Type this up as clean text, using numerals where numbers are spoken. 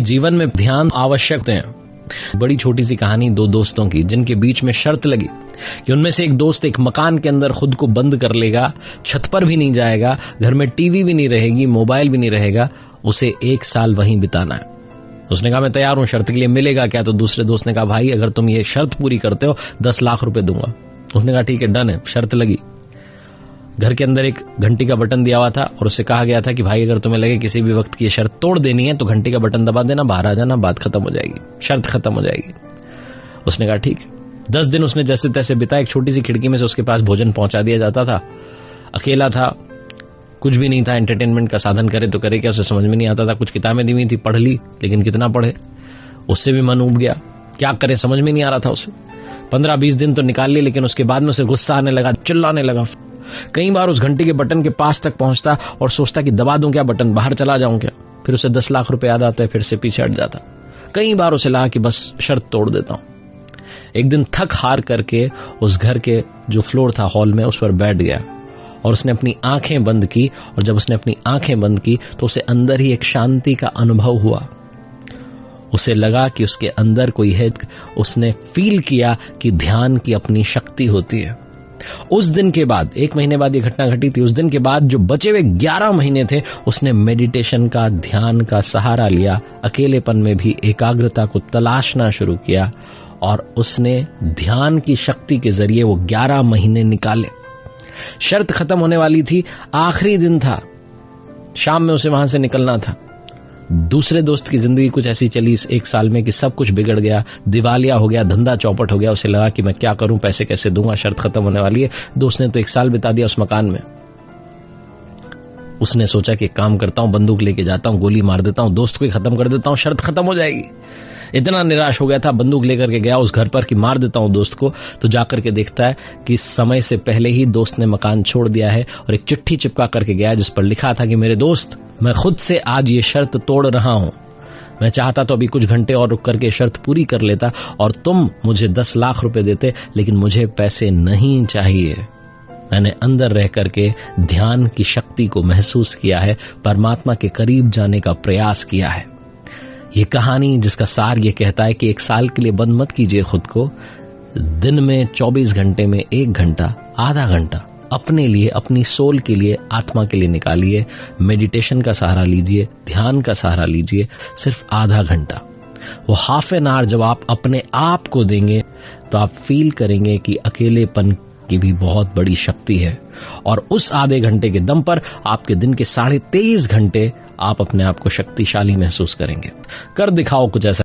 जीवन में ध्यान आवश्यक है। बड़ी छोटी सी कहानी दो दोस्तों की, जिनके बीच में शर्त लगी कि उनमें से एक दोस्त एक मकान के अंदर खुद को बंद कर लेगा, छत पर भी नहीं जाएगा, घर में टीवी भी नहीं रहेगी, मोबाइल भी नहीं रहेगा, उसे 1 साल वहीं बिताना है। उसने कहा मैं तैयार हूं, शर्त के लिए मिलेगा क्या? तो दूसरे दोस्त ने कहा भाई अगर तुम ये शर्त पूरी करते हो 10 लाख रुपए दूंगा। उसने कहा ठीक है, डन है। शर्त लगी। घर के अंदर एक घंटी का बटन दिया हुआ था और उससे कहा गया था कि भाई अगर तुम्हें लगे किसी भी वक्त की ये शर्त तोड़ देनी है तो घंटी का बटन दबा देना, बाहर आ जाना, बात खत्म हो जाएगी, शर्त खत्म हो जाएगी। उसने कहा ठीक है। 10 दिन उसने जैसे तैसे बिताए। एक छोटी सी खिड़की में से उसके पास भोजन पहुंचा दिया जाता था। अकेला था, कुछ भी नहीं था, एंटरटेनमेंट का साधन करे तो करे क्या, उसे समझ में नहीं आता था। कुछ किताबें दी हुई थी, पढ़ ली, लेकिन कितना पढ़े, उससे भी मन उब गया। क्या करे समझ में नहीं आ रहा था उसे। 15-20 दिन तो निकाल लिए, लेकिन उसके बाद में उसे गुस्सा आने लगा, चिल्लाने लगा। कई बार उस घंटी के बटन के पास तक पहुंचता और सोचता कि दबा दूं क्या बटन, बाहर चला जाऊं क्या। फिर उसे 10 लाख रुपए याद आता है, फिर से पीछे हट जाता। कई बार उसे लगा कि बस शर्त तोड़ देता हूं। एक दिन थक हार करके उस घर के जो फ्लोर था हॉल में, उस पर बैठ गया और उसने अपनी आंखें बंद की। और जब उसने अपनी आंखें बंद की तो उसे अंदर ही एक शांति का अनुभव हुआ। उसे लगा कि उसके अंदर कोई है। उसने फील किया कि ध्यान की अपनी शक्ति होती है। उस दिन के बाद, 1 महीने बाद ये घटना घटी थी, उस दिन के बाद जो बचे हुए 11 महीने थे उसने मेडिटेशन का, ध्यान का सहारा लिया। अकेलेपन में भी एकाग्रता को तलाशना शुरू किया और उसने ध्यान की शक्ति के जरिए वो 11 महीने निकाले। शर्त खत्म होने वाली थी, आखिरी दिन था, शाम में उसे वहां से निकलना था। दूसरे दोस्त की जिंदगी कुछ ऐसी चली इस 1 साल में कि सब कुछ बिगड़ गया, दिवालिया हो गया, धंधा चौपट हो गया। उसे लगा कि मैं क्या करूं, पैसे कैसे दूंगा, शर्त खत्म होने वाली है। दोस्त ने तो 1 साल बिता दिया उस मकान में। उसने सोचा कि एक काम करता हूं, बंदूक लेके जाता हूं, गोली मार देता हूं, दोस्त को ही खत्म कर देता हूं, शर्त खत्म हो जाएगी। इतना निराश हो गया था, बंदूक लेकर के गया उस घर पर कि मार देता हूं दोस्त को। तो जाकर के देखता है कि समय से पहले ही दोस्त ने मकान छोड़ दिया है और एक चिट्ठी चिपका करके गया जिस पर लिखा था कि मेरे दोस्त, मैं खुद से आज ये शर्त तोड़ रहा हूं। मैं चाहता तो अभी कुछ घंटे और रुक करके शर्त पूरी कर लेता और तुम मुझे 10 लाख रुपए देते, लेकिन मुझे पैसे नहीं चाहिए। मैंने अंदर रह करके ध्यान की शक्ति को महसूस किया है, परमात्मा के करीब जाने का प्रयास किया है। ये कहानी जिसका सार ये कहता है कि 1 साल के लिए बंद मत कीजिए खुद को। दिन में 24 घंटे में 1 घंटा, आधा घंटा अपने लिए, अपनी सोल के लिए, आत्मा के लिए निकालिए। मेडिटेशन का सहारा लीजिए, ध्यान का सहारा लीजिए, सिर्फ आधा घंटा। वो हाफ एन आवर जब आप अपने आप को देंगे तो आप फील करेंगे कि अकेलेपन की भी बहुत बड़ी शक्ति है। और उस आधे घंटे के दम पर आपके दिन के 23.5 घंटे आप अपने आप को शक्तिशाली महसूस करेंगे। कर दिखाओ कुछ ऐसा।